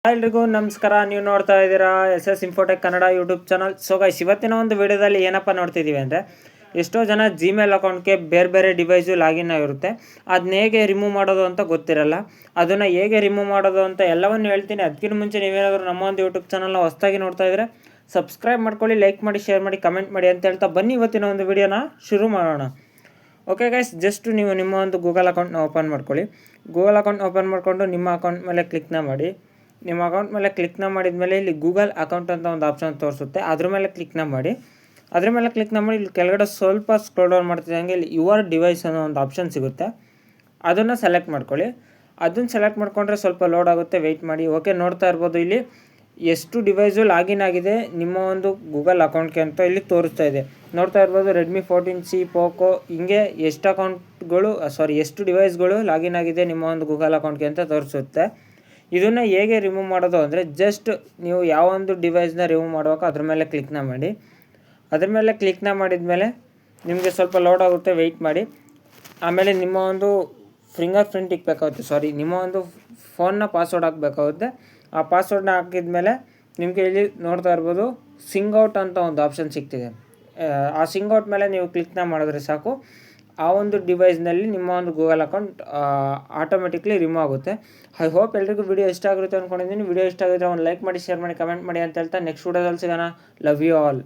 ಎಲ್ರಿಗೂ ನಮಸ್ಕಾರ. ನೀವು ನೋಡ್ತಾ ಇದ್ದೀರಾ SS Infotech Kannada YouTube channel. So guys, ಇವತ್ತಿನ ಒಂದು ವಿಡಿಯೋದಲ್ಲಿ ಏನಪ್ಪ ನೋಡ್ತಿದ್ದೀವಿ ಅಂದರೆ, ಎಷ್ಟೋ ಜನ ಜಿಮೇಲ್ ಅಕೌಂಟ್ಗೆ ಬೇರೆ ಬೇರೆ ಡಿವೈಸು ಲಾಗಿನ್ ಆಗಿರುತ್ತೆ. ಅದನ್ನ ಹೇಗೆ ರಿಮೂವ್ ಮಾಡೋದು ಅಂತ ಗೊತ್ತಿರಲ್ಲ. ಅದನ್ನು ಹೇಗೆ ರಿಮೂವ್ ಮಾಡೋದು ಅಂತ ಎಲ್ಲವನ್ನು ಹೇಳ್ತೀನಿ. ಅದಕ್ಕಿಂತ ಮುಂಚೆ ನೀವೇನಾದರೂ ನಮ್ಮ ಒಂದು ಯೂಟ್ಯೂಬ್ ಚಾನಲ್ನ ಹೊಸದಾಗಿ ನೋಡ್ತಾ ಇದ್ದರೆ ಸಬ್ಸ್ಕ್ರೈಬ್ ಮಾಡ್ಕೊಳ್ಳಿ, ಲೈಕ್ ಮಾಡಿ, ಶೇರ್ ಮಾಡಿ, ಕಮೆಂಟ್ ಮಾಡಿ ಅಂತ ಹೇಳ್ತಾ ಬನ್ನಿ ಇವತ್ತಿನ ಒಂದು ವಿಡಿಯೋನ ಶುರು ಮಾಡೋಣ. ಓಕೆ ಗೈಸ್, ಜಸ್ಟ್ ನೀವು ನಿಮ್ಮ ಒಂದು ಗೂಗಲ್ ಅಕೌಂಟ್ನ ಓಪನ್ ಮಾಡ್ಕೊಳ್ಳಿ. ಗೂಗಲ್ ಅಕೌಂಟ್ ಓಪನ್ ಮಾಡಿಕೊಂಡು ನಿಮ್ಮ ಅಕೌಂಟ್ ಮೇಲೆ ಕ್ಲಿಕ್ನ ಮಾಡಿ. ನಿಮ್ಮ ಅಕೌಂಟ್ ಮೇಲೆ ಕ್ಲಿಕ್ನ ಮಾಡಿದ ಮೇಲೆ ಇಲ್ಲಿ ಗೂಗಲ್ ಅಕೌಂಟ್ ಅಂತ ಒಂದು ಆಪ್ಷನ್ ತೋರಿಸುತ್ತೆ. ಅದ್ರ ಮೇಲೆ ಕ್ಲಿಕ್ನ ಮಾಡಿ. ಇಲ್ಲಿ ಕೆಳಗಡೆ ಸ್ವಲ್ಪ ಸ್ಕ್ರೋಲ್ ಡೌನ್ ಮಾಡ್ತಿದ್ದಂಗೆ ಇಲ್ಲಿ ಯುವರ್ ಡಿವೈಸ್ ಅನ್ನೋ ಒಂದು ಆಪ್ಷನ್ ಸಿಗುತ್ತೆ. ಅದನ್ನು ಸೆಲೆಕ್ಟ್ ಮಾಡ್ಕೊಳ್ಳಿ. ಅದನ್ನು ಸೆಲೆಕ್ಟ್ ಮಾಡಿಕೊಂಡ್ರೆ ಸ್ವಲ್ಪ ಲೋಡ್ ಆಗುತ್ತೆ, ವೆಯ್ಟ್ ಮಾಡಿ. ಓಕೆ, ನೋಡ್ತಾ ಇರ್ಬೋದು ಇಲ್ಲಿ ಎಷ್ಟು ಡಿವೈಸು ಲಾಗಿನ್ ಆಗಿದೆ ನಿಮ್ಮ ಒಂದು ಗೂಗಲ್ ಅಕೌಂಟ್ಗೆ ಅಂತ ಇಲ್ಲಿ ತೋರಿಸ್ತಾ ಇದೆ. ನೋಡ್ತಾ ಇರ್ಬೋದು Redmi 14C, ಪೋಕೋ, ಹಿಂಗೆ ಎಷ್ಟು ಡಿವೈಸ್ಗಳು ಲಾಗಿನ್ ಆಗಿದೆ ನಿಮ್ಮ ಒಂದು ಗೂಗಲ್ ಅಕೌಂಟ್ಗೆ ಅಂತ ತೋರಿಸುತ್ತೆ. ಇದನ್ನು ಹೇಗೆ ರಿಮೂವ್ ಮಾಡೋದು ಅಂದರೆ, ಜಸ್ಟ್ ನೀವು ಯಾವೊಂದು ಡಿವೈಸ್ನ ರಿಮೂವ್ ಮಾಡುವಾಗ ಅದ್ರ ಮೇಲೆ ಕ್ಲಿಕ್ನ ಮಾಡಿ. ಅದ್ರ ಮೇಲೆ ಕ್ಲಿಕ್ನ ಮಾಡಿದ ಮೇಲೆ ನಿಮಗೆ ಸ್ವಲ್ಪ ಲೋಡ್ ಆಗುತ್ತೆ, ವೆಯ್ಟ್ ಮಾಡಿ. ಆಮೇಲೆ ನಿಮ್ಮ ಒಂದು ಫಿಂಗರ್ ಪ್ರಿಂಟ್ ಇಕ್ಬೇಕಾಗುತ್ತೆ, ನಿಮ್ಮ ಒಂದು ಫೋನ್ನ ಪಾಸ್ವರ್ಡ್ ಹಾಕಬೇಕಾಗುತ್ತೆ. ಆ ಪಾಸ್ವರ್ಡ್ನ ಹಾಕಿದ ಮೇಲೆ ನಿಮಗೆ ಇಲ್ಲಿ ನೋಡ್ತಾ ಇರ್ಬೋದು ಸಿಂಗ್ಔಟ್ ಅಂತ ಒಂದು ಆಪ್ಷನ್ ಸಿಗ್ತಿದೆ. ಆ ಸಿಂಗ್ಔಟ್ ಮೇಲೆ ನೀವು ಕ್ಲಿಕ್ನ ಮಾಡಿದ್ರೆ ಸಾಕು, ಆ ಒಂದು ಡಿವೈಸ್ನಲ್ಲಿ ನಿಮ್ಮ ಒಂದು ಗೂಗಲ್ ಅಕೌಂಟ್ ಆಟೋಮೆಟಿಕ್ಲಿ ರಿಮೂವ್ ಆಗುತ್ತೆ. ಐ ಹೋಪ್ ಎಲ್ರಿಗೂ ವಿಡಿಯೋ ಇಷ್ಟ ಆಗಿರುತ್ತೆ ಅಂದ್ಕೊಂಡಿದ್ದೀನಿ. ವಿಡಿಯೋ ಇಷ್ಟ ಆಗಿದ್ರೆ ಒಂದು ಲೈಕ್ ಮಾಡಿ, ಶೇರ್ ಮಾಡಿ, ಕಮೆಂಟ್ ಮಾಡಿ ಅಂತ ಹೇಳ್ತಾ ನೆಕ್ಸ್ಟ್ ವಿಡಿಯೋದಲ್ಲಿ ಸಿಗೋಣ. Love you all.